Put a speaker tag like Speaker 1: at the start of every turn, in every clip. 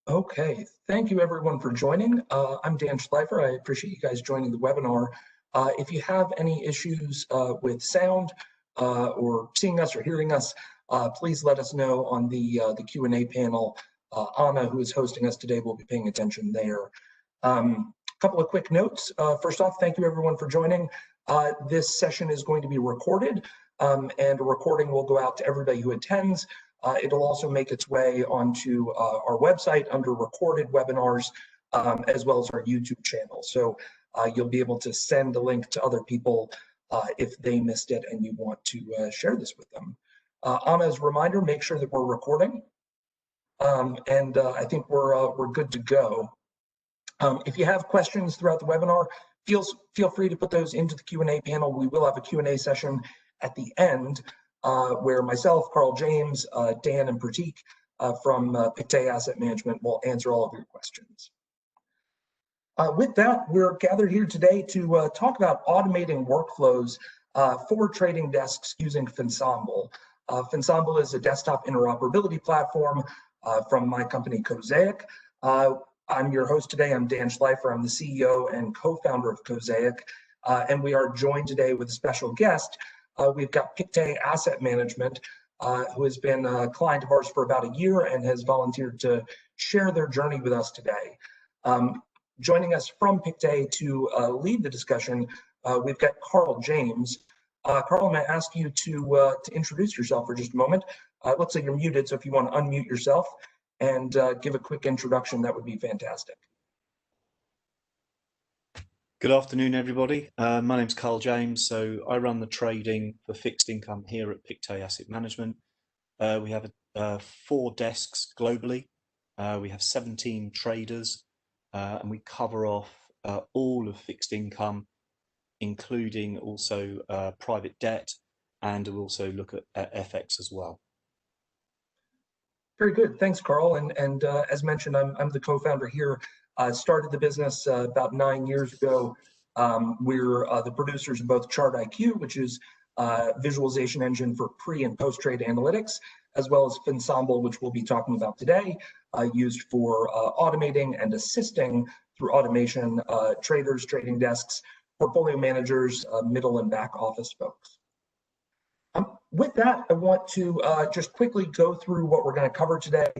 Speaker 1: Okay, thank you everyone for joining. I'm Dan Schleifer. I appreciate you guys joining the webinar. If you have any issues with sound or seeing us or hearing us, please let us know on the Q&A panel. Anna, who is hosting us today, will be paying attention there. A couple of quick notes. First off, thank you everyone for joining. This session is going to be recorded, and a recording will go out to everybody who attends. It'll also make its way onto our website under recorded webinars, as well as our YouTube channel. So you'll be able to send a link to other people if they missed it and you want to share this with them. Anna, as a reminder, make sure that we're recording, and I think we're good to go. If you have questions throughout the webinar, feel free to put those into the Q&A panel. We will have a Q&A session at the end, where myself, Carl James, Dan, and Pratik from Pictet Asset Management will answer all of your questions. With that, we're gathered here today to talk about automating workflows for trading desks using Finsemble. Finsemble is a desktop interoperability platform from my company, Cosaic. I'm your host today. I'm Dan Schleifer. I'm the CEO and co-founder of Cosaic, and we are joined today with a special guest. We've got Pictet Asset Management, who has been a client of ours for about a year and has volunteered to share their journey with us today. Joining us from Pictet to lead the discussion, we've got Carl James. Carl, I'm going to ask you to introduce yourself for just a moment. It looks like you're muted, so if you want to unmute yourself and give a quick introduction, that would be fantastic.
Speaker 2: Good afternoon, everybody. My name's Carl James. So I run the trading for fixed income here at Pictet Asset Management. We have 4 desks globally. We have 17 traders, and we cover off all of fixed income, including also private debt, and we also look at FX as well.
Speaker 1: Very good. Thanks, Carl. And as mentioned, I'm the co-founder here. Started the business about 9 years ago. We're the producers of both Chart IQ, which is a visualization engine for pre and post-trade analytics, as well as Finsemble, which we'll be talking about today, used for automating and assisting through automation traders, trading desks, portfolio managers, middle and back office folks. With that, I want to just quickly go through what we're going to cover today.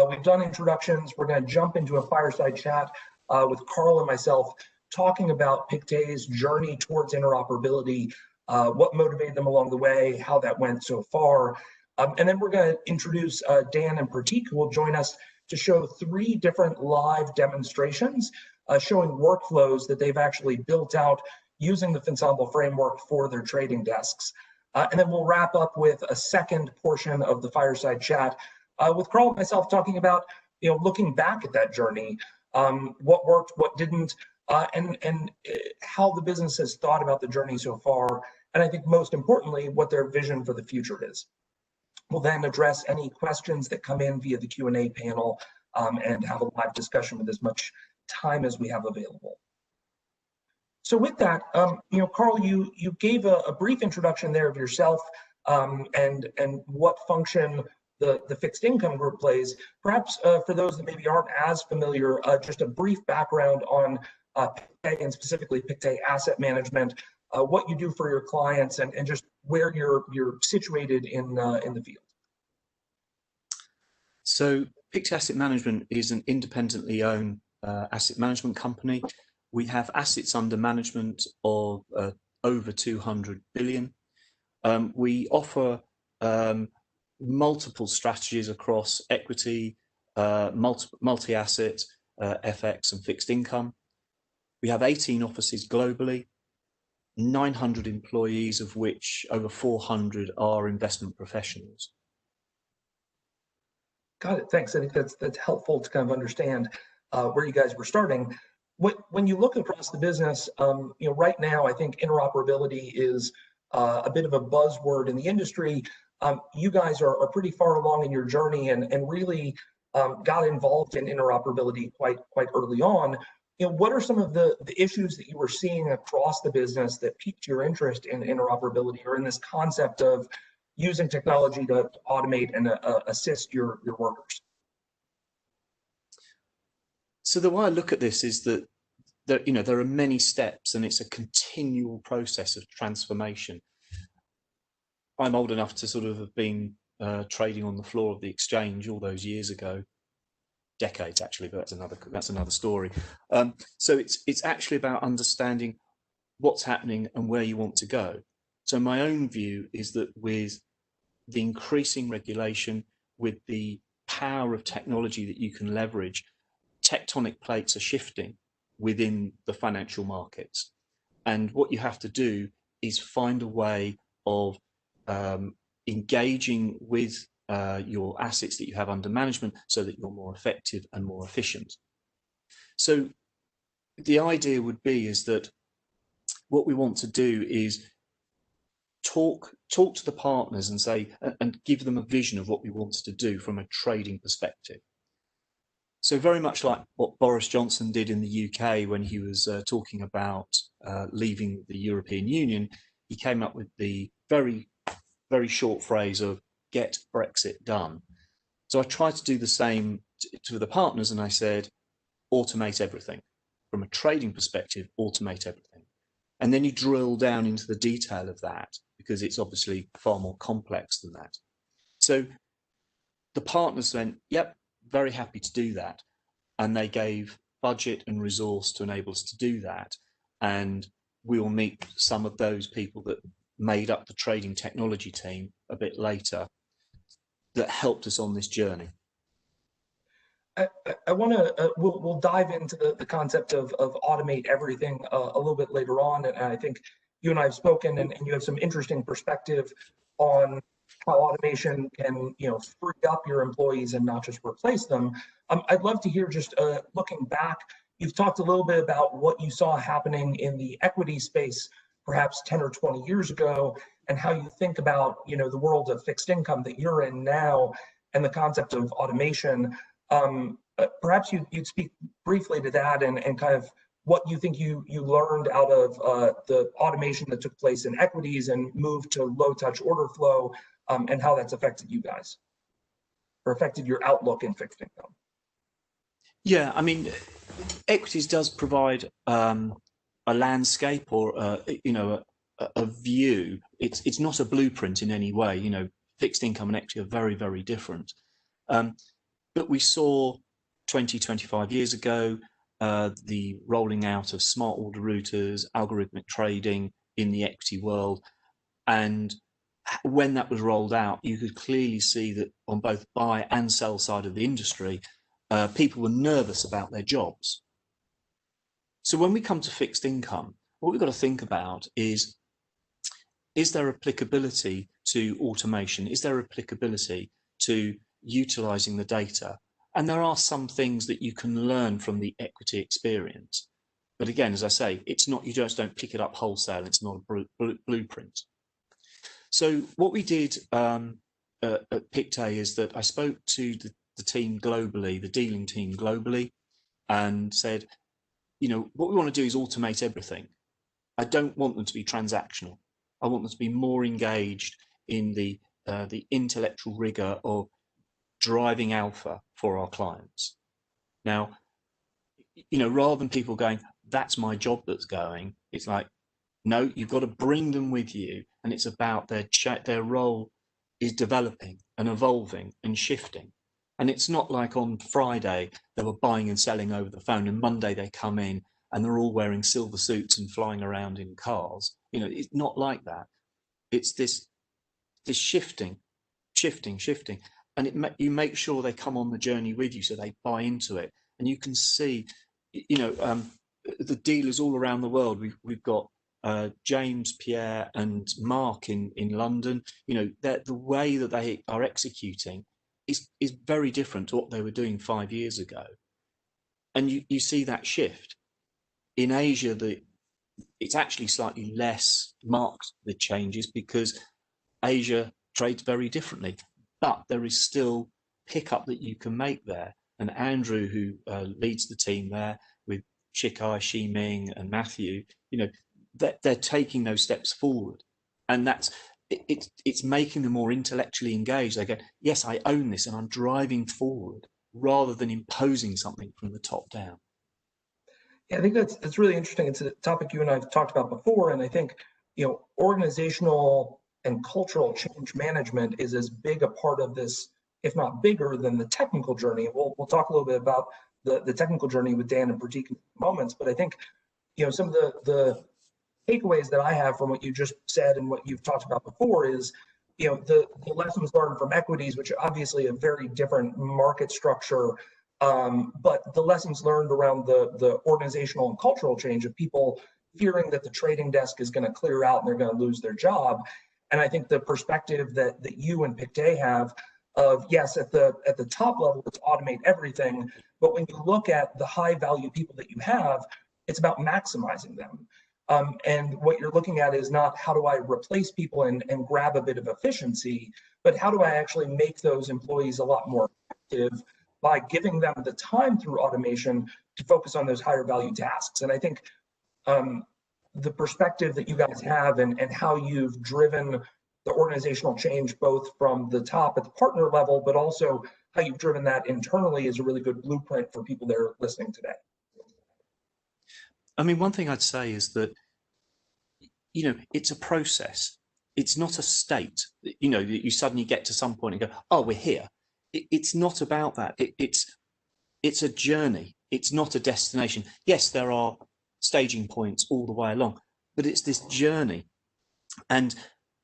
Speaker 1: We've done introductions. We're going to jump into a fireside chat with Carl and myself, talking about Pictet's journey towards interoperability, what motivated them along the way, how that went so far. And then we're going to introduce Dan and Pratik, who will join us to show 3 different live demonstrations showing workflows that they've actually built out using the Finsemble framework for their trading desks. And then we'll wrap up with a second portion of the fireside chat with Carl and myself talking about, looking back at that journey, what worked, what didn't, and how the business has thought about the journey so far. And I think most importantly, what their vision for the future is. We'll then address any questions that come in via the Q&A panel and have a live discussion with as much time as we have available. So with that, Carl, you gave a brief introduction there of yourself and what function the fixed income group plays. Perhaps for those that maybe aren't as familiar, just a brief background on Pictet and specifically Pictet Asset Management, what you do for your clients, and just where you're situated in the field.
Speaker 2: So Pictet Asset Management is an independently owned asset management company. We have assets under management of over 200 billion. We offer multiple strategies across equity, multi-asset, FX and fixed income. We have 18 offices globally, 900 employees, of which over 400 are investment professionals.
Speaker 1: Got it. Thanks. I think that's helpful to kind of understand where you guys were starting. When you look across the business, right now, I think interoperability is a bit of a buzzword in the industry. You guys are pretty far along in your journey and really got involved in interoperability quite early on. What are some of the issues that you were seeing across the business that piqued your interest in interoperability or in this concept of using technology to automate and assist your workers?
Speaker 2: So the way I look at this is that there are many steps, and it's a continual process of transformation. I'm old enough to sort of have been trading on the floor of the exchange all those years ago, decades actually, but that's another story. So it's actually about understanding what's happening and where you want to go. So my own view is that with the increasing regulation, with the power of technology that you can leverage, tectonic plates are shifting within the financial markets. And what you have to do is find a way of engaging with your assets that you have under management so that you're more effective and more efficient. So the idea would be is that what we want to do is talk to the partners and say, and give them a vision of what we wanted to do from a trading perspective. So very much like what Boris Johnson did in the UK when he was talking about leaving the European Union, he came up with the very, very short phrase of "get Brexit done." So I tried to do the same to the partners, and I said, automate everything. From a trading perspective, automate everything. And then you drill down into the detail of that, because it's obviously far more complex than that. So the partners went, yep, very happy to do that. And they gave budget and resource to enable us to do that. And we will meet some of those people that made up the trading technology team a bit later that helped us on this journey.
Speaker 1: I want to, we'll dive into the concept of automate everything a little bit later on. And I think you and I have spoken, and you have some interesting perspective on how automation can, free up your employees and not just replace them. I'd love to hear, just looking back, you've talked a little bit about what you saw happening in the equity space perhaps 10 or 20 years ago, and how you think about, the world of fixed income that you're in now and the concept of automation. Perhaps you'd speak briefly to that and kind of what you think you learned out of the automation that took place in equities and moved to low touch order flow, and how that's affected you guys or affected your outlook in fixed income.
Speaker 2: Yeah, I mean, equities does provide a landscape or a view. It's not a blueprint in any way. Fixed income and equity are very, very different. But we saw 25 years ago the rolling out of smart order routers, algorithmic trading in the equity world. And when that was rolled out, you could clearly see that on both buy and sell side of the industry, people were nervous about their jobs. So when we come to fixed income, what we've got to think about is there applicability to automation? Is there applicability to utilizing the data? And there are some things that you can learn from the equity experience. But again, as I say, it's not, you just don't pick it up wholesale. It's not a blueprint. So what we did at Pictet is that I spoke to the team globally, the dealing team globally, and said, what we want to do is automate everything. I don't want them to be transactional. I want them to be more engaged in the intellectual rigor of driving alpha for our clients. Now, rather than people going, that's my job that's going, it's like, no, you've got to bring them with you, and it's about their role is developing and evolving and shifting. And it's not like on Friday they were buying and selling over the phone, and Monday they come in and they're all wearing silver suits and flying around in cars. It's not like that. It's this shifting, and you make sure they come on the journey with you, so they buy into it. And you can see, the dealers all around the world. We've got James, Pierre, and Mark in London. The way that they are executing is very different to what they were doing 5 years ago. And you see that shift. In Asia, it's actually slightly less marked, the changes, because Asia trades very differently. But there is still pickup that you can make there. And Andrew, who leads the team there with Shikai, Shiming, and Matthew, they're taking those steps forward. And it's making them more intellectually engaged. They go, yes, I own this and I'm driving forward. rather than imposing something from the top down.
Speaker 1: Yeah, I think that's really interesting. It's a topic you and I have talked about before, and I think, you know, organizational and cultural change management is as big a part of this, if not bigger, than the technical journey. We'll talk a little bit about the technical journey with Dan and Pratik in moments, but I think, you know, some of the takeaways that I have from what you just said and what you've talked about before is, you know, the lessons learned from equities, which are obviously a very different market structure, but the lessons learned around the organizational and cultural change of people fearing that the trading desk is going to clear out and they're going to lose their job. And I think the perspective that you and Pictet have of, yes, at the top level, it's automate everything, but when you look at the high value people that you have, it's about maximizing them. And what you're looking at is not how do I replace people and grab a bit of efficiency, but how do I actually make those employees a lot more effective by giving them the time through automation to focus on those higher value tasks. And I think the perspective that you guys have and how you've driven the organizational change, both from the top at the partner level, but also how you've driven that internally, is a really good blueprint for people that are listening today.
Speaker 2: I mean, one thing I'd say is that, you know, it's a process. It's not a state, you know, that you suddenly get to some point and go, oh, we're here. It's not about that. It's a journey. It's not a destination. Yes, there are staging points all the way along, but it's this journey. And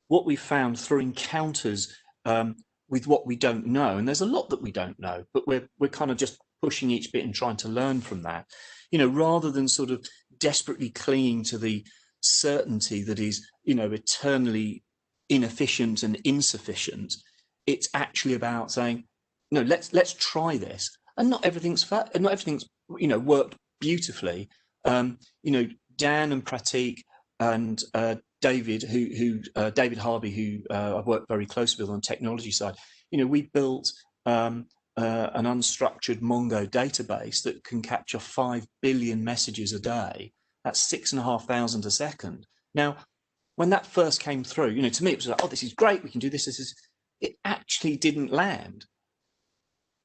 Speaker 2: what we found through encounters with what we don't know, and there's a lot that we don't know, but we're kind of just pushing each bit and trying to learn from that, you know, rather than sort of desperately clinging to the certainty that is, you know, eternally inefficient and insufficient. It's actually about saying, no, let's try this. And not everything's you know, worked beautifully. You know, Dan and Pratik and David, David Harvey, who I've worked very closely with on the technology side, you know, we built an unstructured Mongo database that can capture 5 billion messages a day. That's 6,500 a second. Now, when that first came through, you know, to me it was like, oh, this is great, we can do this. It actually didn't land.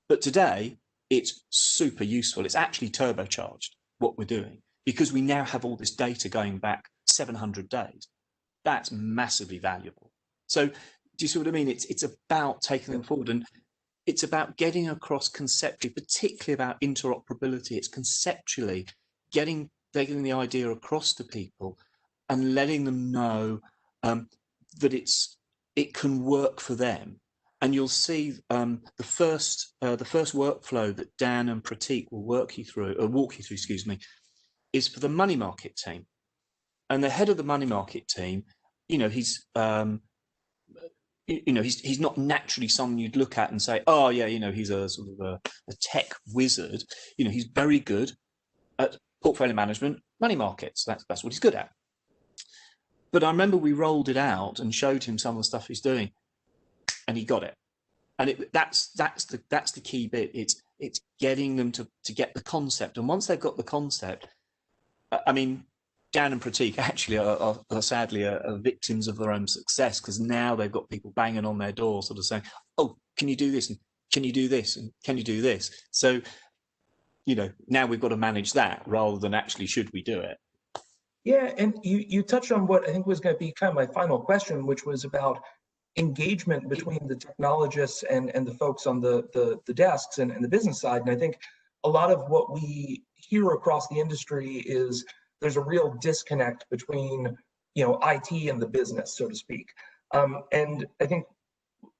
Speaker 2: But today, it's super useful. It's actually turbocharged what we're doing, because we now have all this data going back 700 days. That's massively valuable. So do you see what I mean? It's about taking them forward, and it's about getting across conceptually, particularly about interoperability. It's conceptually getting the idea across to people and letting them know that it can work for them. And you'll see the first workflow that Dan and Pratik will walk you through, excuse me, is for the money market team. And the head of the money market team, you know, he's not naturally someone you'd look at and say, oh yeah, you know, he's a sort of a tech wizard. You know, he's very good at portfolio management, money markets. That's what he's good at. But I remember we rolled it out and showed him some of the stuff he's doing, and he got it. And that's the key bit. It's getting them to get the concept. And once they've got the concept, I mean, Dan and Pratik actually are sadly victims of their own success, because now they've got people banging on their door sort of saying, oh, can you do this? And can you do this? And can you do this? So, you know, now we've got to manage that rather than actually should we do it.
Speaker 1: Yeah, and you touched on what I think was going to be kind of my final question, which was about engagement between the technologists and the folks on the desks and the business side. And I think a lot of what we hear across the industry is there's a real disconnect between, you know, IT and the business, so to speak. And I think,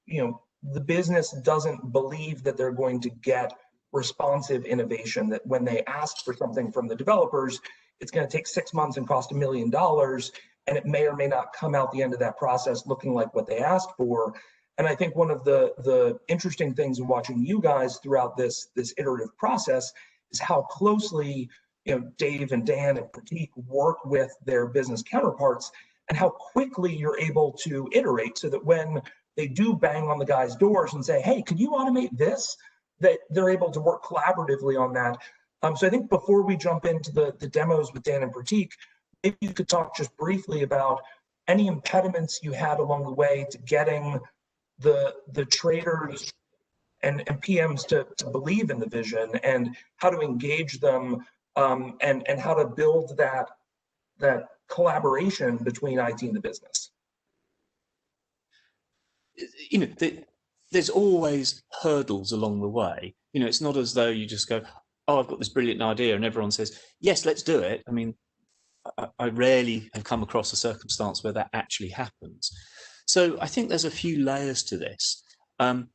Speaker 1: you know, the business doesn't believe that they're going to get responsive innovation, that when they ask for something from the developers, it's going to take 6 months and cost $1 million, and it may or may not come out the end of that process looking like what they asked for. And I think one of the interesting things in watching you guys throughout this iterative process is how closely, you know, Dave and Dan and Pratik work with their business counterparts, and how quickly you're able to iterate, so that when they do bang on the guys' doors and say, hey, could you automate this, that they're able to work collaboratively on that. So I think before we jump into the demos with Dan and Pratik, maybe you could talk just briefly about any impediments you had along the way to getting the traders PMs to believe in the vision, and how to engage them, and how to build that collaboration between IT and the business.
Speaker 2: You know, there's always hurdles along the way. You know, it's not as though you just go, oh, I've got this brilliant idea, and everyone says, yes, let's do it. I mean, I rarely have come across a circumstance where that actually happens. So I think there's a few layers to this. Dan,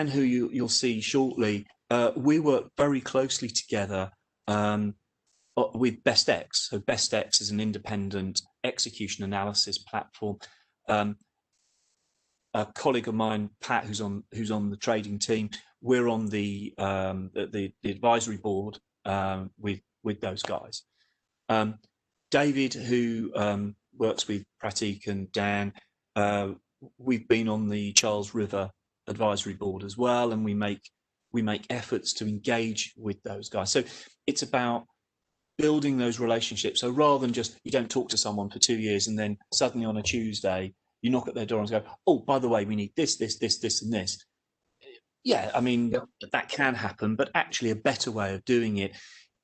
Speaker 2: who you'll see shortly, we work very closely together with BestX. So BestX is an independent execution analysis platform. A colleague of mine, Pat, who's on the trading team, we're on the advisory board with those guys. David, who works with Pratik and Dan, we've been on the Charles River advisory board as well, and we make efforts to engage with those guys. So it's about building those relationships. So rather than just, you don't talk to someone for 2 years and then suddenly on a Tuesday you knock at their door and go, oh, by the way, we need this, this, this, this, and this. Yeah, I mean, that can happen, but actually a better way of doing it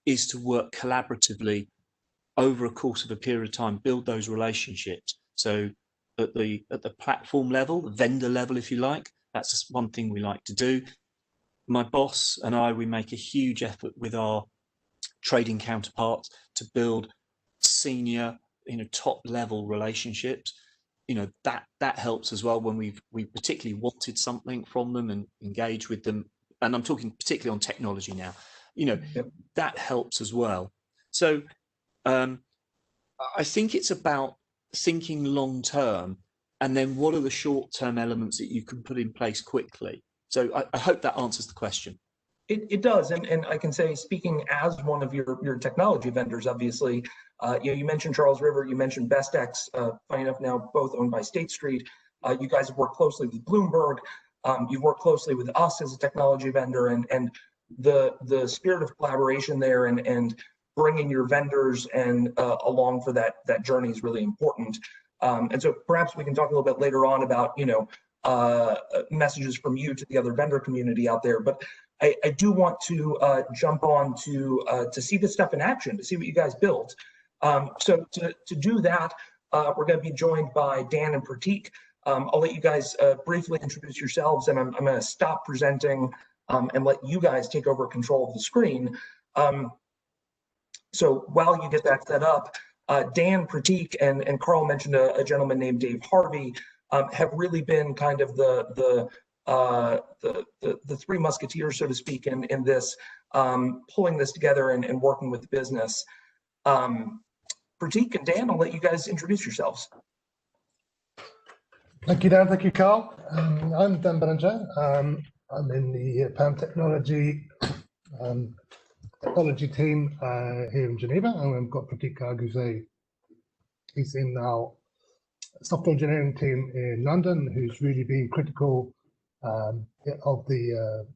Speaker 2: is to work collaboratively over a course of a period of time, build those relationships. So at the platform level, the vendor level, if you like, that's just one thing we like to do. My boss and I, we make a huge effort with our trading counterparts to build senior, top level relationships. That helps as well when we particularly wanted something from them and engage with them. And I'm talking particularly on technology now. That helps as well. So I think it's about thinking long term, and then what are the short term elements that you can put in place quickly. So I hope that answers the question.
Speaker 1: It does, and I can say, speaking as one of your technology vendors, obviously, you mentioned Charles River, you mentioned BestX, funny enough now both owned by State Street. You guys have worked closely with Bloomberg. You've worked closely with us as a technology vendor, and the spirit of collaboration there and bringing your vendors and along for that journey is really important. And so perhaps we can talk a little bit later on about messages from you to the other vendor community out there. But I do want to jump on to see this stuff in action, to see what you guys built. So to do that, we're going to be joined by Dan and Pratik. I'll let you guys briefly introduce yourselves, and I'm going to stop presenting and let you guys take over control of the screen. So while you get that set up, Dan, Pratik, and Carl mentioned a gentleman named Dave Harvey have really been kind of the three musketeers, so to speak, in this, pulling this together and working with the business. Pratik and Dan, I'll let you guys introduce yourselves.
Speaker 3: Thank you, Dan. Thank you, Carl. I'm Dan Berenger. I'm in the PAM technology team here in Geneva, and we've got Pratik Garg, he's in our software engineering team in London, who's really been critical of the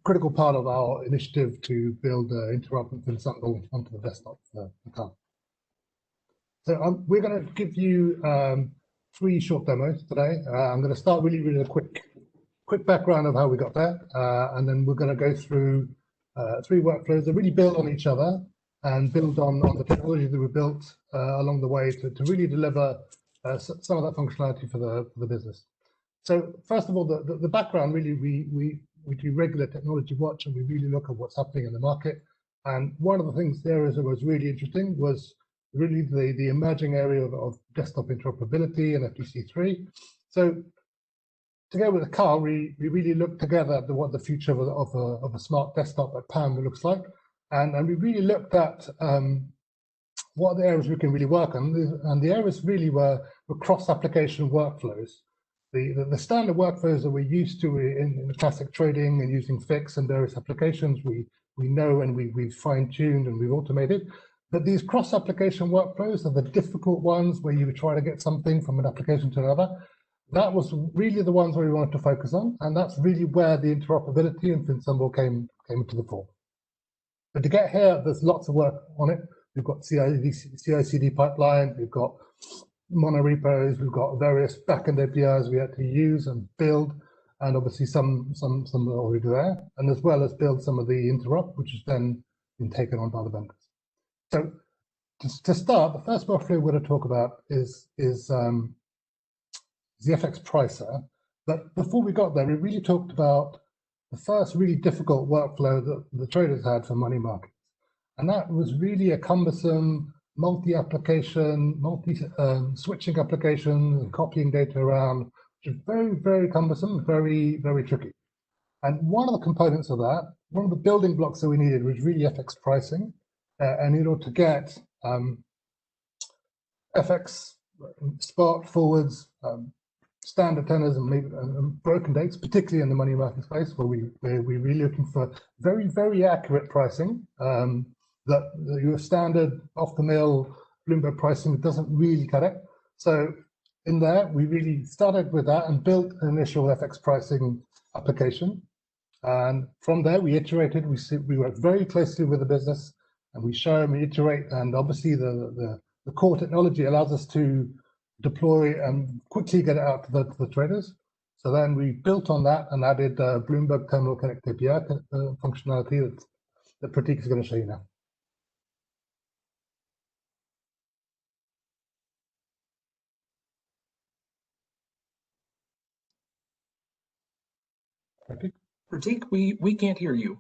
Speaker 3: critical part of our initiative to build interoperable Finsemble onto the desktop for Carl. So we're going to give you 3 short demos today. I'm going to start really a quick background of how we got there, and then we're going to go through 3 workflows that really build on each other and build on the technology that we built along the way to really deliver some of that functionality for the business. So first of all, the background, really, we do regular technology watch, and we really look at what's happening in the market. And one of the things there that was really interesting was really the emerging area of desktop interoperability and FTC3. So together with Carl, we really looked together at what the future of a smart desktop at PAM looks like, and we really looked at what are the areas we can really work on, and the areas really were cross-application workflows. The standard workflows that we're used to in the classic trading and using Fix and various applications, we know and we've fine-tuned and we've automated. But these cross-application workflows are the difficult ones where you try to get something from an application to another. That was really the ones where we wanted to focus on, and that's really where the interoperability and Finsemble came into the fore. But to get here, there's lots of work on it. We've got CI/CD pipeline, we've got monorepos, we've got various backend APIs we had to use and build. and obviously some are already there, and as well as build some of the interop, which has then been taken on by the vendors. So to start, the first workflow we're going to talk about is the FX pricer. But before we got there, we really talked about the first really difficult workflow that the traders had for money markets. And that was really a cumbersome multi-application, switching applications and copying data around, which is very, very cumbersome, very, very tricky. And one of the components of that, one of the building blocks that we needed was really FX pricing. And in order to get FX, spot, forwards, standard tenors, and broken dates, particularly in the money market space, where we're really looking for very, very accurate pricing. That your standard off-the-mill Bloomberg pricing doesn't really cut it. So in there, we really started with that and built an initial FX pricing application. And from there, we iterated. We worked very closely with the business, and we show them, we iterate, and obviously the core technology allows us to deploy and quickly get it out to the traders. So then we built on that and added Bloomberg Terminal Connect API functionality that Pratik is going to show you now.
Speaker 1: Pratik, we can't hear you.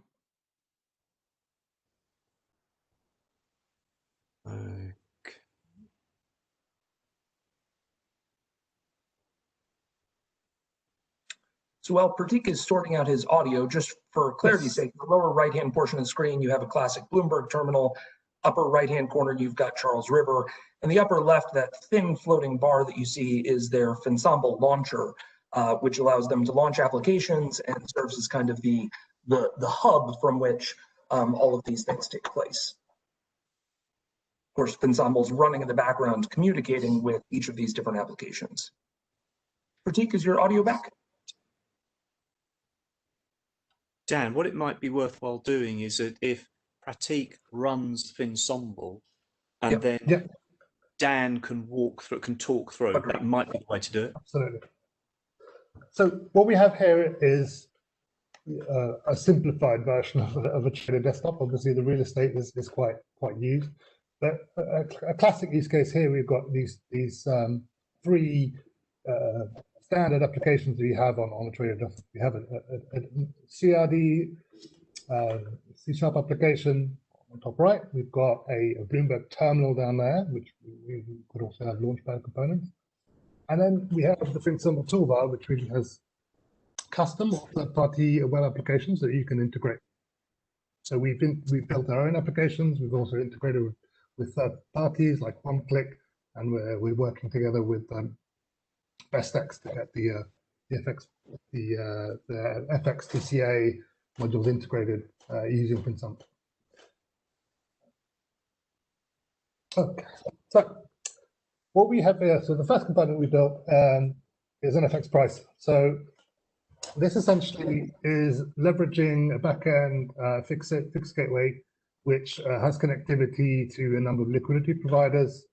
Speaker 2: Okay.
Speaker 1: So while Pratik is sorting out his audio, just for clarity's sake, the lower right-hand portion of the screen, you have a classic Bloomberg terminal. Upper right-hand corner, you've got Charles River. And the upper left, that thin floating bar that you see is their Finsemble launcher, which allows them to launch applications and serves as kind of the hub from which all of these things take place. Of course, Finsemble is running in the background, communicating with each of these different applications. Pratik, is your audio back?
Speaker 2: Dan, what it might be worthwhile doing is that if Pratik runs Finsemble and then Dan can talk through, that might be the way to do it.
Speaker 3: Absolutely. So what we have here is a simplified version of a trader desktop. Obviously, the real estate is quite used, but a classic use case here, we've got these three standard applications that we have on a trader desktop. We have a CRD C# application on top right. We've got a Bloomberg terminal down there, which we could also have launchpad components. And then we have the Finsemble toolbar, which really has custom or third-party web applications that you can integrate. So we've built our own applications. We've also integrated with third parties like OneClick, and we're working together with BestX to get the FX TCA modules integrated using Finsemble. Okay, so what we have here, so the first component we built is an FX pricer. So this essentially is leveraging a backend fixed gateway, which has connectivity to a number of liquidity providers.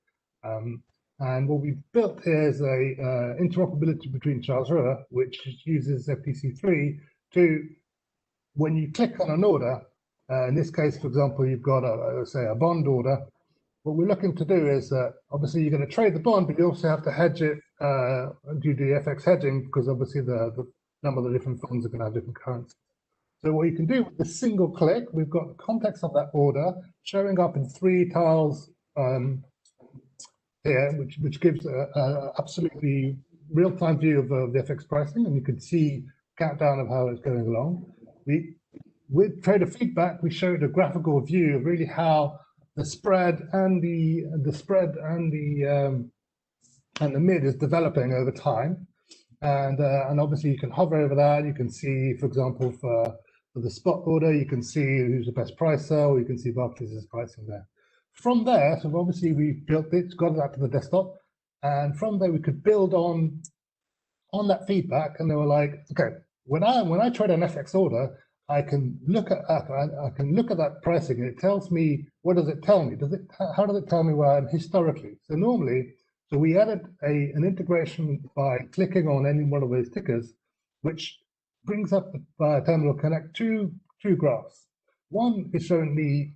Speaker 3: And what we've built here is a interoperability between Charles River, which uses FTC3 to, when you click on an order, in this case, for example, you've got say a bond order. What we're looking to do is obviously you're going to trade the bond, but you also have to hedge it, do the FX hedging, because obviously the number of the different funds are going to have different currencies. So what you can do with a single click, we've got the context of that order showing up in 3 tiles here, which gives an absolutely real-time view of the FX pricing, and you can see countdown of how it's going along. With trader feedback, we showed a graphical view of really how the spread and the mid is developing over time, and obviously you can hover over that. You can see, for example, for the spot order, you can see who's the best pricer, or you can see Barclays' pricing there. From there, so obviously we built it, got it out to the desktop, and from there we could build on that feedback. And they were like, okay, when I trade an FX order, I can look at that pricing, and it tells me, what does it tell me? How does it tell me where I am historically? So normally, we added an integration by clicking on any one of those tickers, which brings up the terminal connect two graphs. One is showing the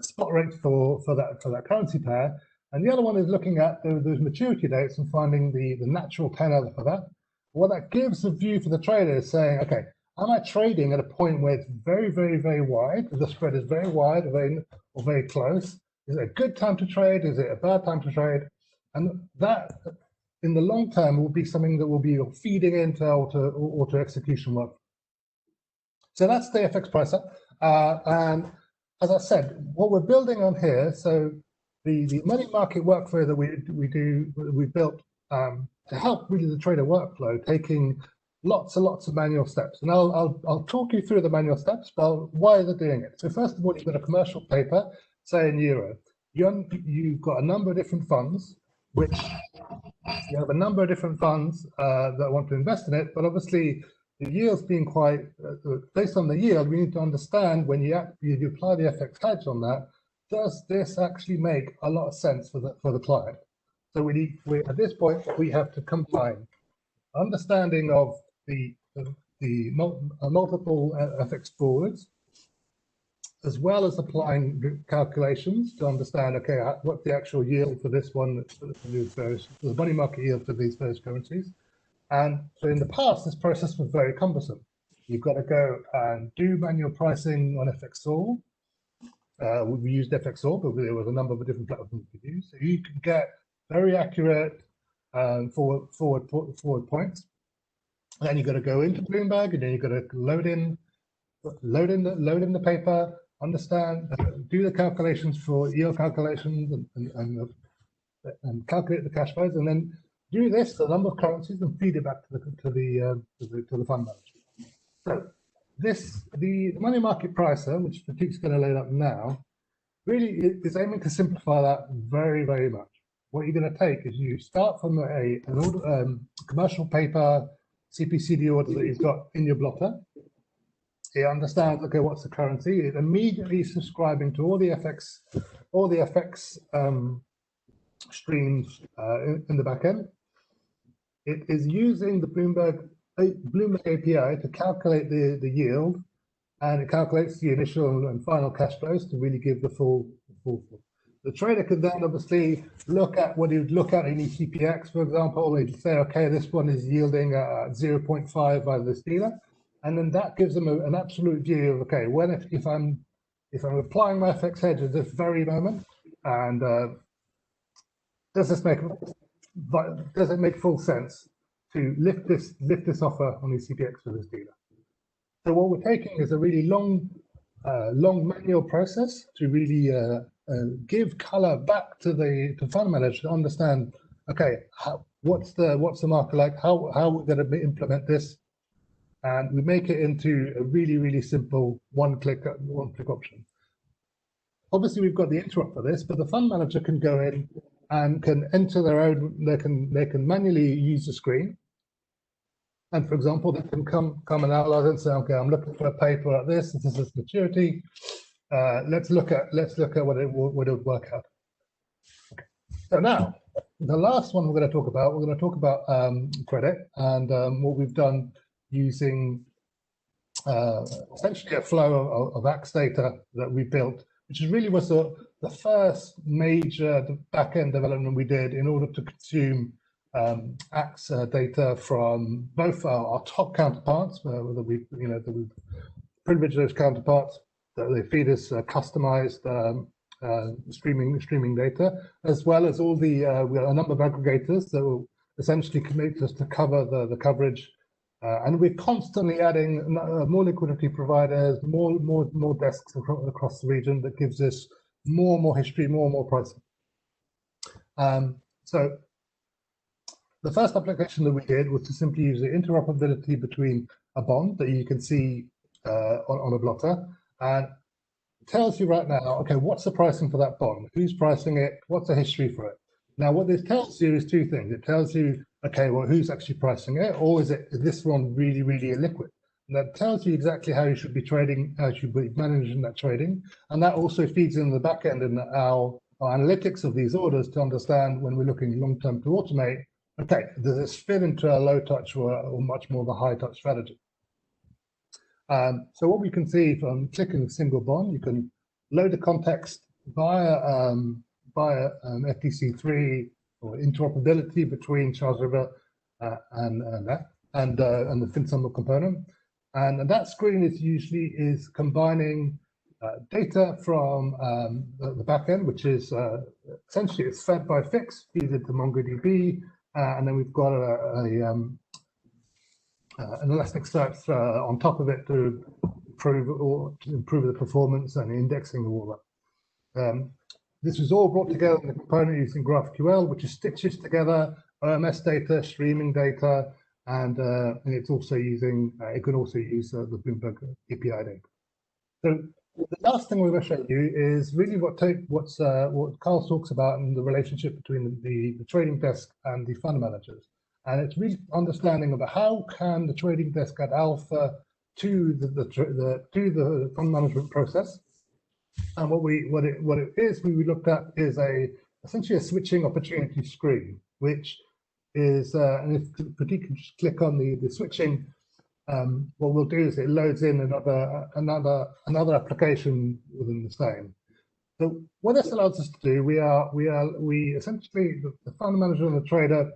Speaker 3: spot rate for that currency pair, and the other one is looking at those maturity dates and finding the natural tenor for that. What that gives a view for the trader is saying, okay, am I trading at a point where it's very, very, very wide? The spread is very wide or very close. Is it a good time to trade? Is it a bad time to trade? And that, in the long term, will be something that will be feeding into auto execution work. So that's the FX pricer. And as I said, what we're building on here, so the money market workflow that we built to help really the trader workflow, taking lots and lots of manual steps. And I'll talk you through the manual steps, but why they're doing it. So first of all, you've got a commercial paper, say in euro. You've got a number of different funds, which you have a number of different funds that want to invest in it, but obviously the yield's being quite, based on the yield, we need to understand when you apply the FX hedge on that, does this actually make a lot of sense for the client? So we at this point, we have to combine understanding of the multiple FX forwards, as well as applying calculations to understand, okay, what's the actual yield for this one, for the money market yield for these various currencies. And so in the past, this process was very cumbersome. You've got to go and do manual pricing on FXall. We used FXall, but there was a number of different platforms you could use. So you can get very accurate forward points. And then you've got to go into Bloomberg, and then you've got to load in the paper, understand, do the calculations for yield calculations, and calculate the cash flows, and then do this the number of currencies and feed it back to the fund manager. So the money market pricer, which Pratik's going to load up now, really is aiming to simplify that very, very much. What you're going to take is you start from an commercial paper CPCD order that you've got in your blotter. It understands, okay, what's the currency? It immediately subscribing to all the FX streams in the back end. It is using the Bloomberg API to calculate the yield, and it calculates the initial and final cash flows to really give the full. The trader could then obviously look at what he would look at in ECPX, for example. He'd say, okay, this one is yielding 0.5 by this dealer, and then that gives them an absolute view of, okay, if I'm applying my FX hedge at this very moment, and does it make full sense to lift this offer on ECPX for this dealer? So what we're taking is a really long manual process to really give color back to the fund manager to understand, okay, what's the market like? How we're going to implement this, and we make it into a really, really simple one-click option. Obviously, we've got the interop for this, but the fund manager can go in and can enter their own. They can manually use the screen. And for example, they can come and analyze and say, okay, I'm looking for a paper like this. This is maturity. Let's look at what it would work out. Okay. So now, the last one we're going to talk about credit and what we've done using essentially a flow of AX data that we built, which really was the first major back-end development we did in order to consume AX data from both our top counterparts, that we've privileged those counterparts, that they feed us customized streaming data, as well as all the we have a number of aggregators that will essentially commit us to cover the coverage, and we're constantly adding more liquidity providers, more desks across the region that gives us more history, more pricing. So the first application that we did was to simply use the interoperability between a bond that you can see on a blotter, and it tells you right now, okay, what's the pricing for that bond? Who's pricing it? What's the history for it? Now, what this tells you is two things. It tells you, okay, well, who's actually pricing it, or is this one really, really illiquid? And that tells you exactly how you should be trading, how you should be managing that trading, and that also feeds in the back end in our analytics of these orders to understand when we're looking long term to automate, Okay, does this fit into a low touch or much more of a high touch strategy? So what we can see from clicking a single bond, you can load the context via FTC3 or interoperability between Charles River and the Finsemble component. And that screen is usually combining data from the backend, which is essentially it's fed by Fix, feeds into MongoDB, and then we've got an Elasticsearch on top of it to improve the performance and the indexing of all that. This is all brought together in the component using GraphQL, which is stitches together OMS data, streaming data, and it's also using. It can also use the Bloomberg API data. So the last thing we're going to show you is really what Carl talks about in the relationship between the trading desk and the fund managers. And it's really understanding about how can the trading desk add alpha to the fund management process. And what it is we looked at is essentially a switching opportunity screen, which is and if you can just click on the switching, what we'll do is it loads in another application within the same. So what this allows us to do, we essentially the fund manager and the trader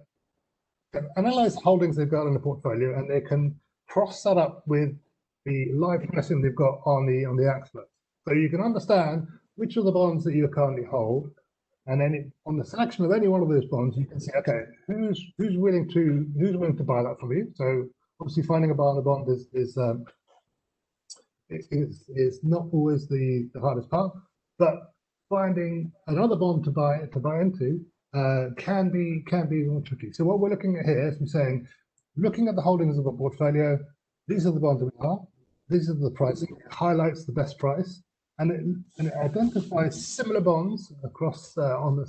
Speaker 3: can analyze the holdings they've got in the portfolio, and they can cross that up with the live pricing they've got on the Axler. So you can understand which of the bonds that you currently hold, and then on the selection of any one of those bonds, you can see, okay, who's willing to buy that from you. So obviously, finding a buy on a bond is not always the hardest part, but finding another bond to buy into can be more tricky. So what we're looking at here is we're saying, looking at the holdings of a portfolio, these are the bonds that we are, these are the pricing, it highlights the best price, and it identifies similar bonds across from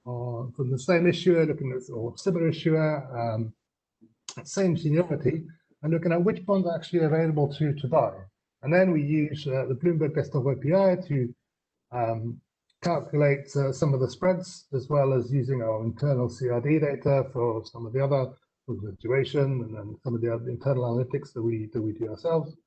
Speaker 3: the same issuer, looking at or similar issuer, same seniority, and looking at which bonds are actually available to buy. And then we use the Bloomberg Desktop API to calculate some of the spreads, as well as using our internal CRD data for some of the other duration and then some of the other internal analytics that we do ourselves.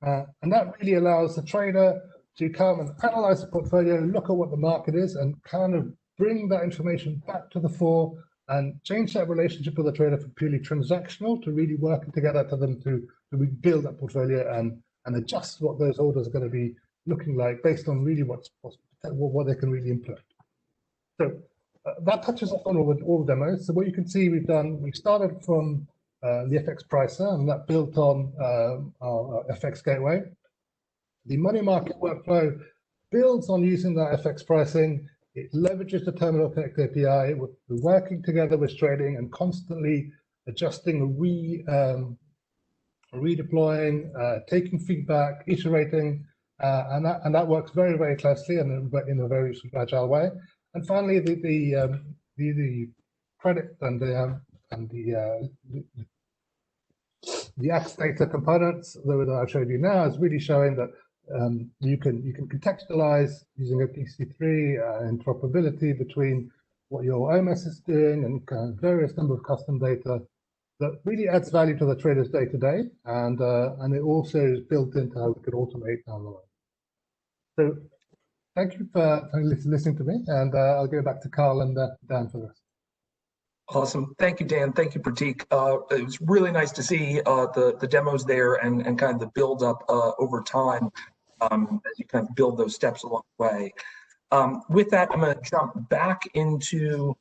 Speaker 3: And that really allows the trader to come and analyze the portfolio, look at what the market is, and kind of bring that information back to the fore and change that relationship with the trader from purely transactional to really working together to them to rebuild that portfolio and adjust what those orders are going to be looking like based on really what they can really implement. So that touches on all the demos. So what you can see we started from the FX pricer, and that built on our FX gateway. The money market workflow builds on using that FX pricing. It leverages the Terminal Connect API. We're working together with trading and constantly adjusting, redeploying, taking feedback, iterating, and that works very, very closely and in a very agile way. And finally, the credit and the AX data components that I've showed you now is really showing that you can contextualize using FTC3 interoperability between what your OMS is doing and various number of custom data that really adds value to the traders day to day, and it also is built into how we could automate down the line. So thank you for listening to me, and I'll go back to Carl and Dan for this.
Speaker 1: Awesome. Thank you, Dan. Thank you, Pratik. It was really nice to see the demos there and kind of the build up over time as you kind of build those steps along the way. With that, I'm going to jump back into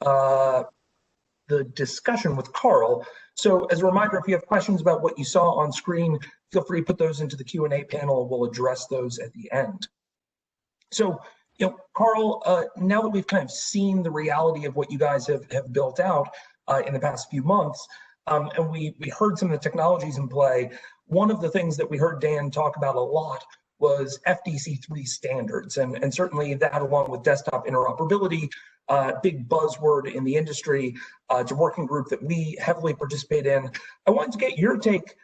Speaker 1: the discussion with Carl. So as a reminder, if you have questions about what you saw on screen, feel free to put those into the Q&A panel. We'll address those at the end. So, Carl, now that we've kind of seen the reality of what you guys have built out in the past few months, and we heard some of the technologies in play, one of the things that we heard Dan talk about a lot was FTC3 standards, and certainly that, along with desktop interoperability, big buzzword in the industry. It's a working group that we heavily participate in. I wanted to get your take.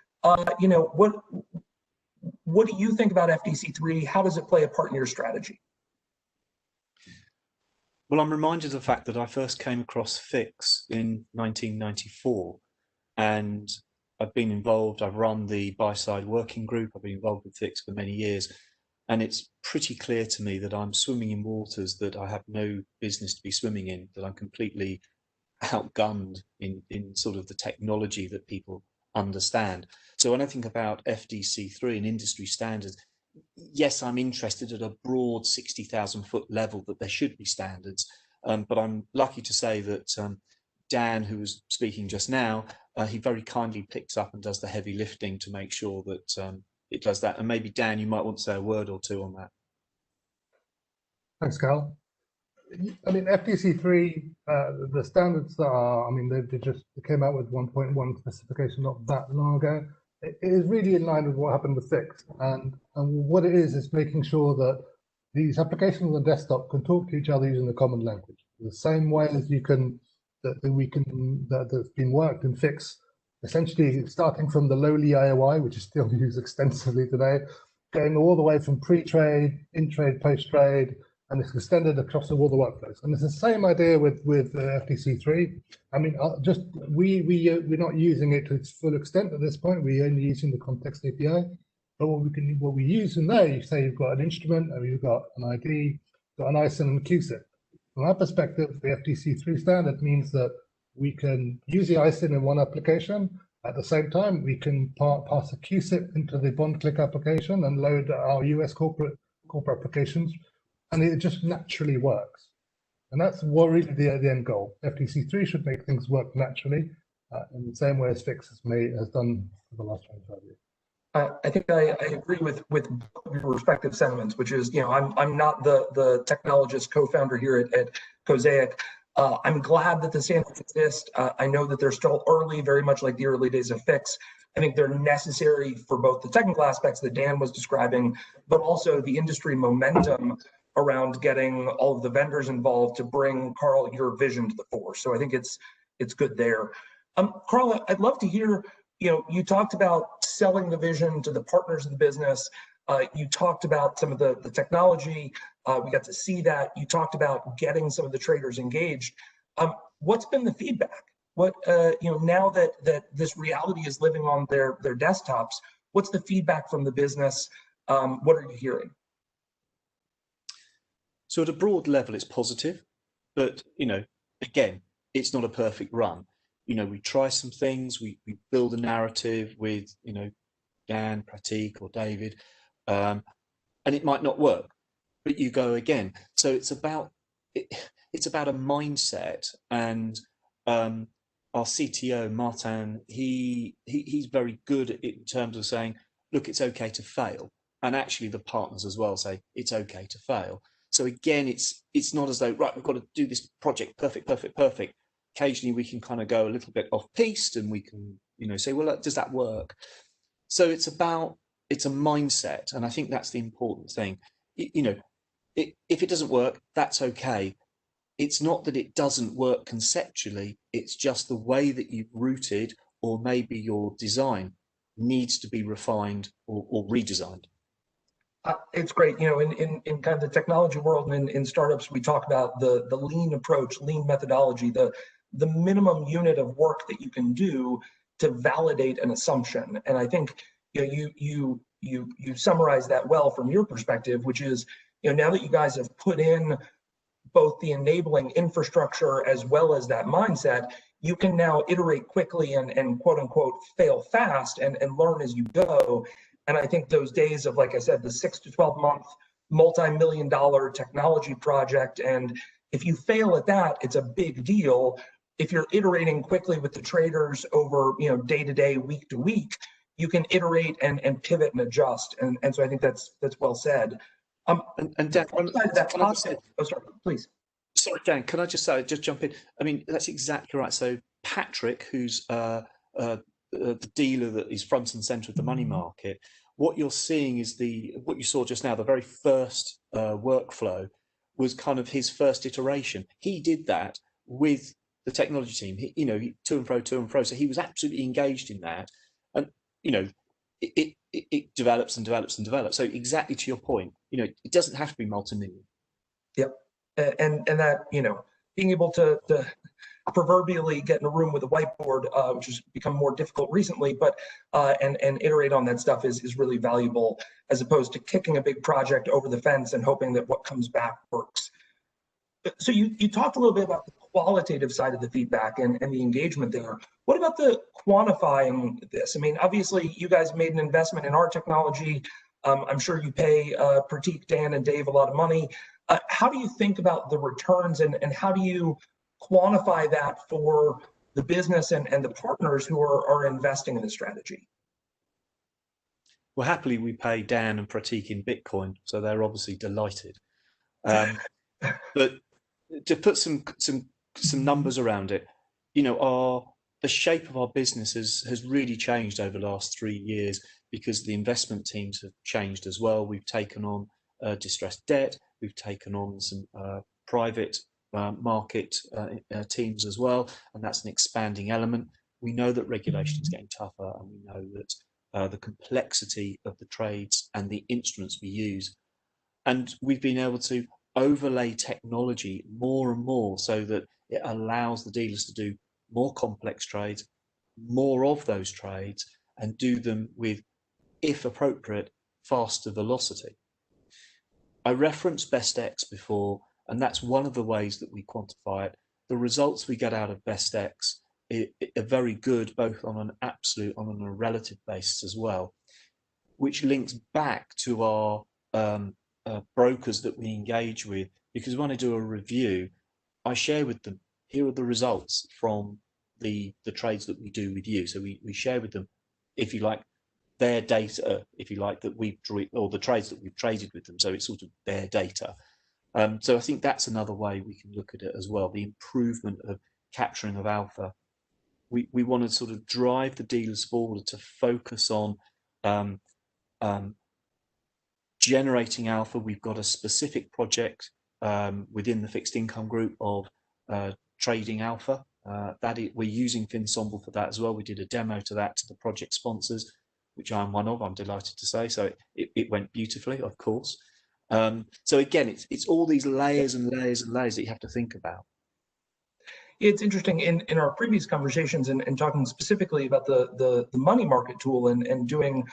Speaker 1: What do you think about FTC3? How does it play a part in your strategy?
Speaker 2: Well, I'm reminded of the fact that I first came across FIX in 1994, and I've been involved. I've run the buy-side working group. I've been involved with FIX for many years, and it's pretty clear to me that I'm swimming in waters that I have no business to be swimming in, that I'm completely outgunned in sort of the technology that people understand. So when I think about FDC3 and industry standards, yes, I'm interested at a broad 60,000 foot level that there should be standards, but I'm lucky to say that Dan, who was speaking just now, he very kindly picks up and does the heavy lifting to make sure that it does that. And maybe Dan, you might want to say a word or two on that.
Speaker 3: Thanks, Carl. I mean, FDC3, the standards that are, I mean, they came out with 1.1 specification not that long ago. It is really in line with what happened with FIX. And what it is making sure that these applications on the desktop can talk to each other using the common language. The same way as you can, that's been worked in FIX, essentially starting from the lowly IOI, which is still used extensively today, going all the way from pre-trade, in-trade, post-trade, and it's extended across all the workflows. And it's the same idea with FDC3. I mean, we're not using it to its full extent at this point. We're only using the context API. But what we use in there, you say you've got an instrument, or you've got an ID, got an ISIN and QSIP. From our perspective, the FDC3 standard means that we can use the ISIN in one application. At the same time, we can pass a QSIP into the bond click application and load our US corporate applications. And it just naturally works. And that's what really the end goal. FDC3 should make things work naturally in the same way as FIX has done for the last 25 years.
Speaker 1: I think I agree with your respective sentiments, which is, I'm not the technologist co-founder here at Cosaic. I'm glad that the standards exist. I know that they're still early, very much like the early days of FIX. I think they're necessary for both the technical aspects that Dan was describing, but also the industry momentum around getting all of the vendors involved to bring, Carl, your vision to the fore. So I think it's good there. Carl, I'd love to hear, you talked about selling the vision to the partners of the business. You talked about some of the technology. We got to see that. You talked about getting some of the traders engaged. What's been the feedback? What, now that this reality is living on their desktops, what's the feedback from the business? What are you hearing?
Speaker 2: So at a broad level, it's positive, but, again, it's not a perfect run. We try some things, we build a narrative with, Dan, Pratik or David, and it might not work, but you go again. So it's about a mindset, and our CTO, Martin, he's very good in terms of saying, look, it's okay to fail. And actually the partners as well say, it's okay to fail. So again, it's not as though, right, we've got to do this project perfect. Occasionally we can kind of go a little bit off piste and we can, say, well, does that work? So it's a mindset. And I think that's the important thing. If it doesn't work, that's okay. It's not that it doesn't work conceptually. It's just the way that you've routed, or maybe your design needs to be refined or redesigned.
Speaker 1: It's great. In kind of the technology world and in startups, we talk about the lean approach, lean methodology, the minimum unit of work that you can do to validate an assumption. And I think you summarize that well from your perspective, which is, now that you guys have put in both the enabling infrastructure as well as that mindset, you can now iterate quickly and quote unquote fail fast and learn as you go. And I think those days of, like I said, the 6 to 12 month multi-million-dollar technology project, and if you fail at that, it's a big deal. If you're iterating quickly with the traders over, day to day, week to week, you can iterate and pivot and adjust. And so I think that's well said.
Speaker 2: And Dan,
Speaker 1: please.
Speaker 2: Sorry, Dan, can I just jump in? I mean, that's exactly right. So Patrick, who's the dealer that is front and center of the money market, what you're seeing is what you saw just now, the very first workflow was kind of his first iteration. He did that with the technology team, he to and fro. So he was absolutely engaged in that. And, it develops and develops and develops. So exactly to your point, it doesn't have to be multi-million.
Speaker 1: Yep. and that, you know, being able to proverbially get in a room with a whiteboard, which has become more difficult recently, but and iterate on that stuff is really valuable, as opposed to kicking a big project over the fence and hoping that what comes back works. So you talked a little bit about the qualitative side of the feedback and the engagement there. What about the quantifying this? I mean, obviously you guys made an investment in our technology. I'm sure you pay Pratik, Dan, and Dave a lot of money. How do you think about the returns, and how do you quantify that for the business and the partners who are investing in the strategy?
Speaker 2: Well, happily we pay Dan and Pratik in Bitcoin, so they're obviously delighted. But to put some numbers around it, you know, the shape of our business has really changed over the last 3 years, because the investment teams have changed as well. We've taken on distressed debt, we've taken on some private market teams as well, and that's an expanding element. We know that regulation is getting tougher, and we know that the complexity of the trades and the instruments we use, and we've been able to overlay technology more and more so that it allows the dealers to do more complex trades, more of those trades, and do them with, if appropriate, faster velocity. I referenced BestX before, and that's one of the ways that we quantify it. The results we get out of BestX are very good, both on an absolute and on a relative basis as well, which links back to our brokers that we engage with, because when I do a review, I share with them, here are the results from the trades that we do with you. So we share with them, if you like, their data, if you like, that we've, or the trades that we've traded with them. So it's sort of their data. So I think that's another way we can look at it as well, the improvement of capturing of alpha. We want to sort of drive the dealers forward to focus on generating alpha. We've got a specific project within the fixed income group of trading alpha. We're using Finsemble for that as well. We did a demo to that to the project sponsors, which I'm one of, I'm delighted to say. So it went beautifully, of course. So again, it's all these layers and layers and layers that you have to think about.
Speaker 1: It's interesting, in our previous conversations and talking specifically about the money market tool and doing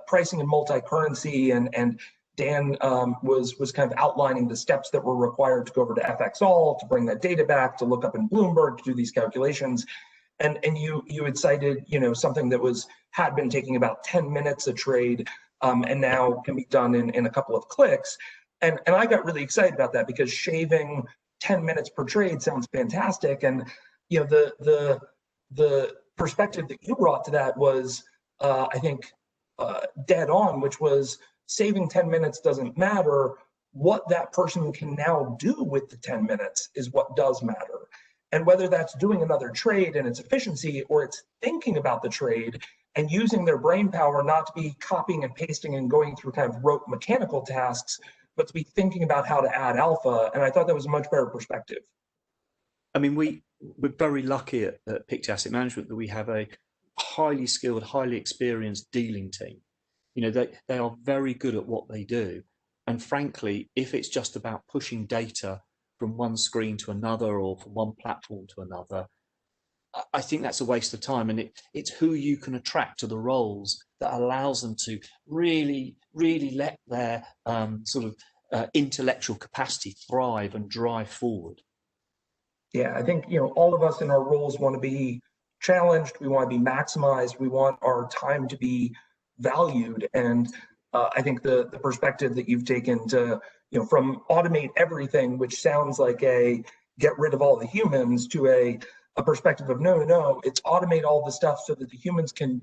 Speaker 1: pricing in multi-currency, and Dan was kind of outlining the steps that were required to go over to FXall, to bring that data back, to look up in Bloomberg, to do these calculations. And you had cited, you know, something that had been taking about 10 minutes a trade, and now can be done in a couple of clicks. And I got really excited about that, because shaving 10 minutes per trade sounds fantastic. And you know, the perspective that you brought to that was, I think, dead on, which was saving 10 minutes doesn't matter. What that person can now do with the 10 minutes is what does matter. And whether that's doing another trade and its efficiency, or it's thinking about the trade and using their brain power not to be copying and pasting and going through kind of rote mechanical tasks, but to be thinking about how to add alpha. And I thought that was a much better perspective.
Speaker 2: I mean, we're very lucky at Pictet Asset Management that we have a highly skilled, highly experienced dealing team. You know, they are very good at what they do. And frankly, if it's just about pushing data from one screen to another, or from one platform to another, I think that's a waste of time. And it's who you can attract to the roles that allows them to really, really let their sort of intellectual capacity thrive and drive forward.
Speaker 1: Yeah, I think, you know, all of us in our roles want to be challenged. We want to be maximized. We want our time to be valued. And I think the perspective that you've taken to, you know, from automate everything, which sounds like a get rid of all the humans, to a perspective of no, it's automate all the stuff so that the humans can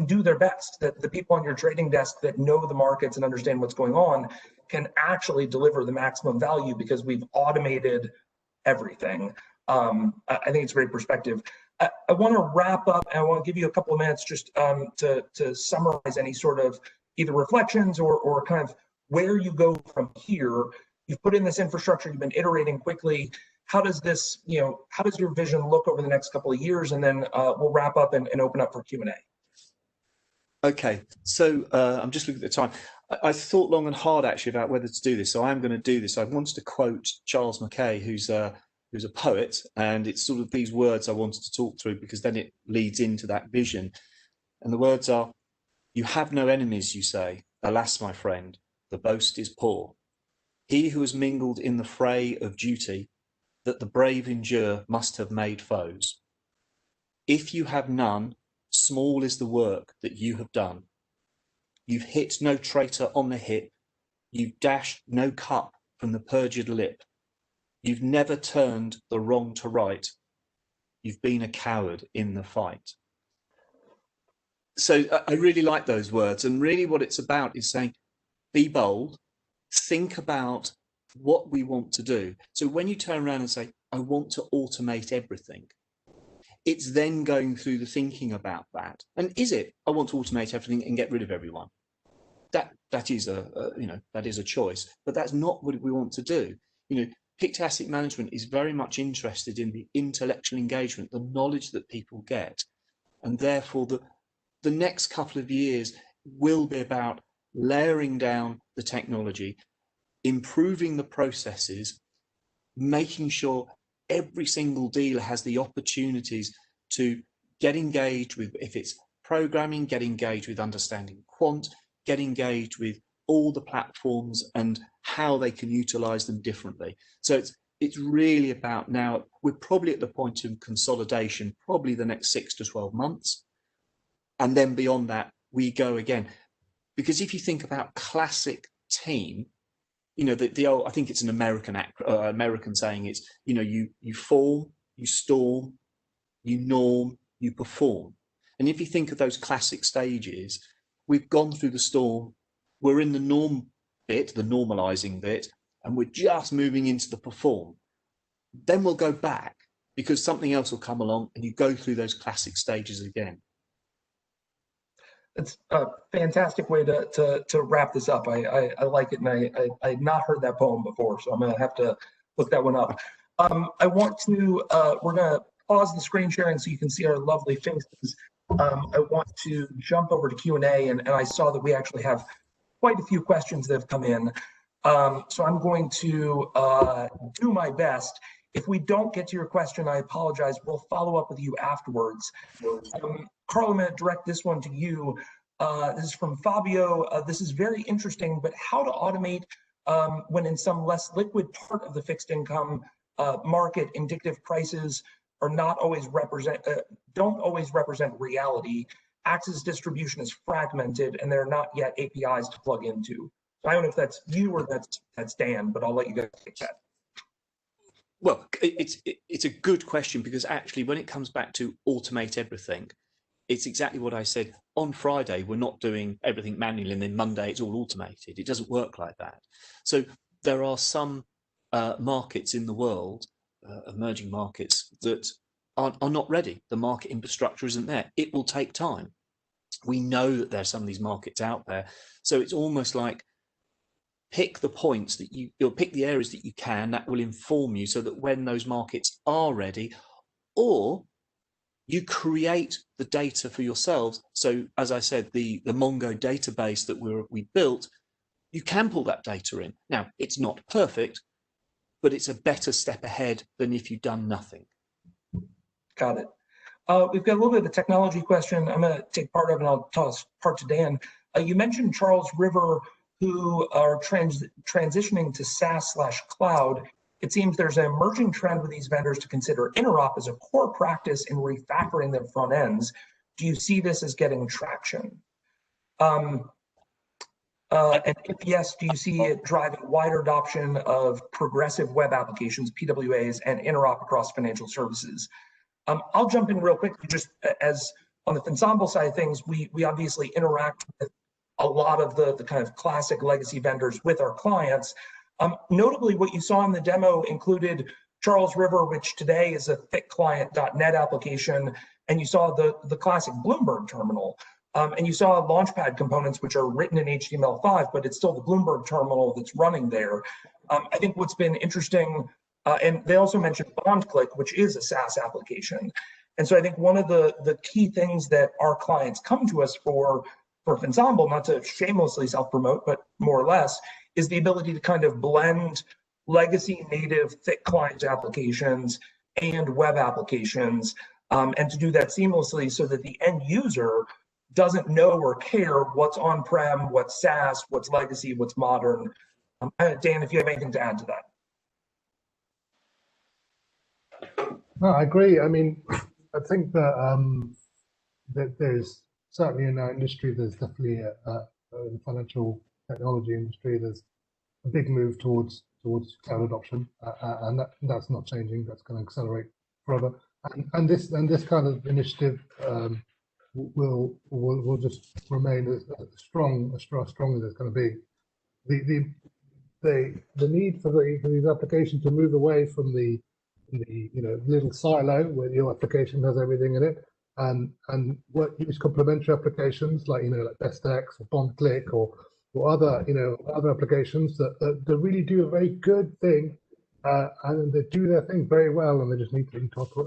Speaker 1: do their best, that the people on your trading desk that know the markets and understand what's going on can actually deliver the maximum value, because we've automated everything. I think it's a great perspective. I want to wrap up, and I want to give you a couple of minutes just to summarize any sort of either reflections or kind of where you go from here. You've put in this infrastructure, you've been iterating quickly. How does this, you know, how does your vision look over the next couple of years? And then we'll wrap up and open up for Q&A.
Speaker 2: Okay, so I'm just looking at the time. I thought long and hard actually about whether to do this, so I'm going to do this. I wanted to quote Charles Mackay, who's a poet, and it's sort of these words I wanted to talk through because then it leads into that vision. And the words are, "You have no enemies, you say. Alas, my friend, the boast is poor. He who has mingled in the fray of duty, that the brave endure, must have made foes. If you have none, small is the work that you have done. You've hit no traitor on the hip. You've dashed no cup from the perjured lip. You've never turned the wrong to right. You've been a coward in the fight." So I really like those words. And really what it's about is saying, be bold, think about what we want to do. So when you turn around and say, I want to automate everything, it's then going through the thinking about that. And is it, I want to automate everything and get rid of everyone? That is a choice, but that's not what we want to do. Pictet Asset Management is very much interested in the intellectual engagement, the knowledge that people get, and therefore the next couple of years will be about layering down the technology, improving the processes, making sure every single dealer has the opportunities to get engaged with, if it's programming, get engaged with understanding quant, get engaged with all the platforms and how they can utilize them differently. So it's really about, now we're probably at the point of consolidation, probably the next 6 to 12 months. And then beyond that, we go again. Because if you think about classic team, the old, I think it's an American saying, it's, you form, you storm, you norm, you perform. And if you think of those classic stages, we've gone through the storm, we're in the norm bit, the normalizing bit, and we're just moving into the perform. Then we'll go back because something else will come along and you go through those classic stages again.
Speaker 1: It's a fantastic way to wrap this up. I like it, and I had not heard that poem before, so I'm going to have to look that one up. I want to, we're going to pause the screen sharing so you can see our lovely faces. I want to jump over to Q&A, and I saw that we actually have quite a few questions that have come in. So I'm going to do my best. If we don't get to your question, I apologize. We'll follow up with you afterwards. Carl, I'm going to direct this one to you. This is from Fabio. This is very interesting, but how to automate when in some less liquid part of the fixed income market, indicative prices are not always don't always represent reality. Access distribution is fragmented, and there are not yet APIs to plug into. So I don't know if that's you or that's Dan, but I'll let you guys take that.
Speaker 2: Well, it's a good question, because actually when it comes back to automate everything, it's exactly what I said. On Friday, we're not doing everything manually, and then Monday it's all automated. It doesn't work like that. So there are some markets in the world, emerging markets, that are not ready. The market infrastructure isn't there. It will take time. We know that there are some of these markets out there. So it's almost like, pick the points that you'll pick the areas that you can, that will inform you, so that when those markets are ready, or you create the data for yourselves. So as I said, the Mongo database that we built, you can pull that data in. Now, it's not perfect, but it's a better step ahead than if you've done nothing.
Speaker 1: Got it. We've got a little bit of a technology question. I'm going to take part of it and I'll toss part to Dan. You mentioned Charles River, who are transitioning to SaaS/cloud. It seems there's an emerging trend with these vendors to consider interop as a core practice in refactoring their front ends. Do you see this as getting traction? And if yes, do you see it driving wider adoption of progressive web applications, PWAs, and interop across financial services? I'll jump in real quickly. Just as on the Finsemble side of things, we obviously interact with a lot of the kind of classic legacy vendors with our clients. Notably, what you saw in the demo included Charles River, which today is a thickclient.net application, and you saw the classic Bloomberg terminal. And you saw Launchpad components, which are written in HTML5, but it's still the Bloomberg terminal that's running there. I think what's been interesting, and they also mentioned BondClick, which is a SaaS application. And so I think one of the key things that our clients come to us for for Finsemble, not to shamelessly self-promote, but more or less, is the ability to kind of blend legacy native thick client applications and web applications, and to do that seamlessly so that the end user doesn't know or care what's on-prem, what's SaaS, what's legacy, what's modern. Dan, if you have anything to add to that.
Speaker 3: No, I agree. I mean, I think that that there's certainly in our industry, there's definitely in the financial technology industry, there's a big move towards cloud adoption, and that's not changing. That's going to accelerate further. And this kind of initiative will just remain as strong as there's going to be. The need for these applications to move away from the little silo where your application has everything in it, and use complementary applications like like BestX or BondClick or other other applications that really do a very good thing, and they do their thing very well, and they just need to interrupt.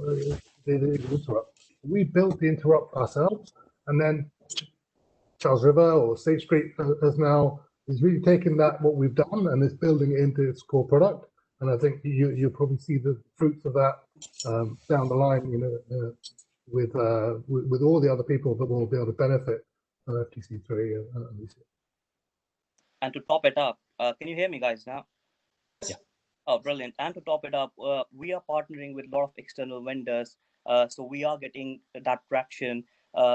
Speaker 3: We built the interrupt ourselves, and then Charles River or State Street is really taking what we've done and is building it into its core product. And I think you'll probably see the fruits of that down the line, with all the other people that will be able to benefit from FTC3 and these.
Speaker 4: And to top it up, can you hear me guys now?
Speaker 2: Yeah.
Speaker 4: Oh, brilliant. And to top it up, we are partnering with a lot of external vendors. So we are getting that traction.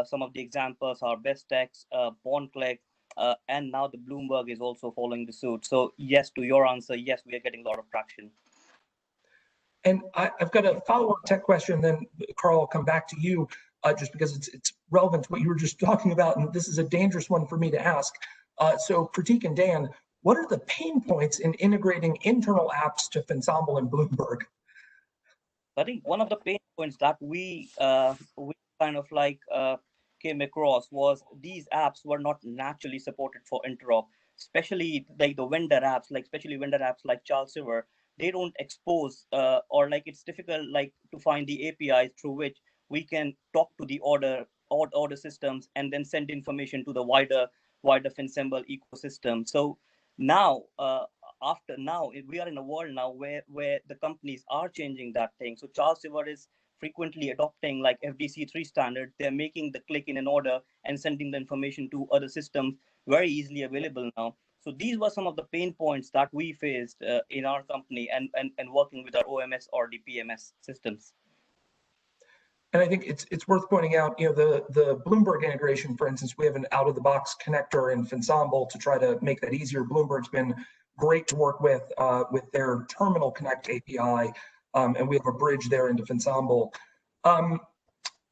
Speaker 4: Some of the examples are BestX, BondClick, and now the Bloomberg is also following the suit. So yes, to your answer, yes, we are getting a lot of traction.
Speaker 1: And I've got a follow-up tech question, then Carl, I'll come back to you, just because it's relevant to what you were just talking about, and this is a dangerous one for me to ask. So Pratik and Dan, what are the pain points in integrating internal apps to Finsemble and Bloomberg?
Speaker 4: I think one of the pain points that we kind of came across was these apps were not naturally supported for interop, especially like the vendor apps, especially vendor apps like Charles River. They don't expose or it's difficult to find the APIs through which we can talk to the order systems and then send information to the wider Finsemble ecosystem. So now we are in a world now where the companies are changing that thing. So Charles River is frequently adopting FDC3 standard. They're making the click in an order and sending the information to other systems very easily available now. So these were some of the pain points that we faced in our company and working with our OMS or the PMS systems.
Speaker 1: And I think it's worth pointing out, the Bloomberg integration, for instance, we have an out-of-the-box connector in Finsemble to try to make that easier. Bloomberg's been great to work with their Terminal Connect API, and we have a bridge there into Finsemble.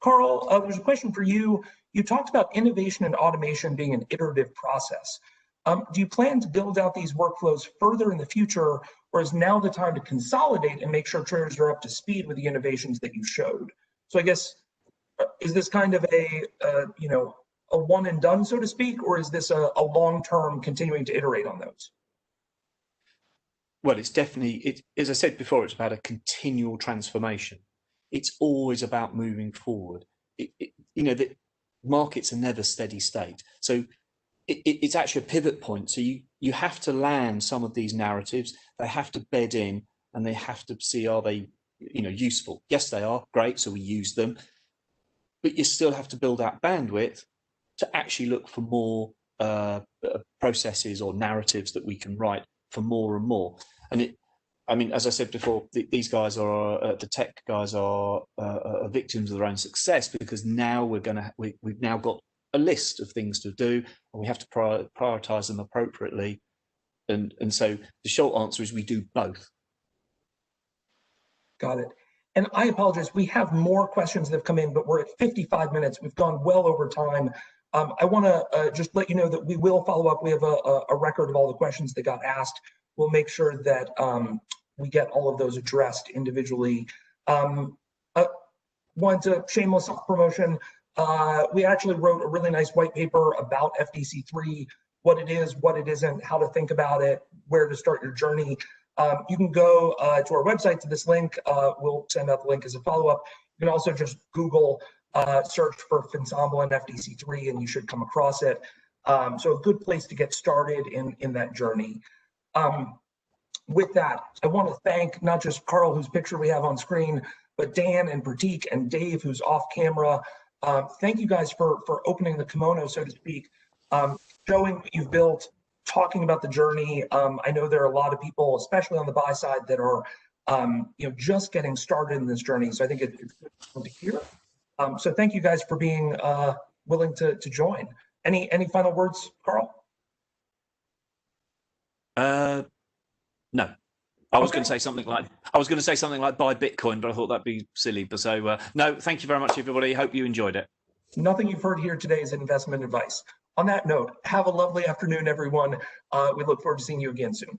Speaker 1: Carl, there's a question for you. You talked about innovation and automation being an iterative process. Do you plan to build out these workflows further in the future, or is now the time to consolidate and make sure traders are up to speed with the innovations that you showed? So I guess, is this kind of a one and done, so to speak, or is this a long-term continuing to iterate on those?
Speaker 2: Well, it's definitely, as I said before, it's about a continual transformation. It's always about moving forward. The markets are never steady state. So it's actually a pivot point. So you have to land some of these narratives. They have to bed in, and they have to see, are they useful? Yes, they are. Great. So we use them. But you still have to build out bandwidth to actually look for more processes or narratives that we can write for more and more. And as I said before, these guys are the tech guys are victims of their own success, because now we've now got a list of things to do, and we have to prioritize them appropriately. And so the short answer is we do both.
Speaker 1: Got it. And I apologize, we have more questions that have come in, but we're at 55 minutes. We've gone well over time. I want to just let you know that we will follow up. We have a record of all the questions that got asked. We'll make sure that we get all of those addressed individually. One to shameless self-promotion. We actually wrote a really nice white paper about FDC3, what it is, what it isn't, how to think about it, where to start your journey. You can go to our website to this link. We'll send out the link as a follow-up. You can also just Google search for Finsemble and FDC3, and you should come across it. So a good place to get started in that journey. With that, I want to thank not just Carl, whose picture we have on screen, but Dan and Pratik and Dave, who's off camera. Thank you guys for opening the kimono, so to speak, showing what you've built, talking about the journey. I know there are a lot of people, especially on the buy side, that are just getting started in this journey. So I think it's good to hear. So thank you guys for being willing to join. Any final words, Carl?
Speaker 2: No. I was going to say something like buy Bitcoin, but I thought that'd be silly. But so no, thank you very much, everybody. Hope you enjoyed it.
Speaker 1: Nothing you've heard here today is investment advice. On that note, have a lovely afternoon, everyone. We look forward to seeing you again soon.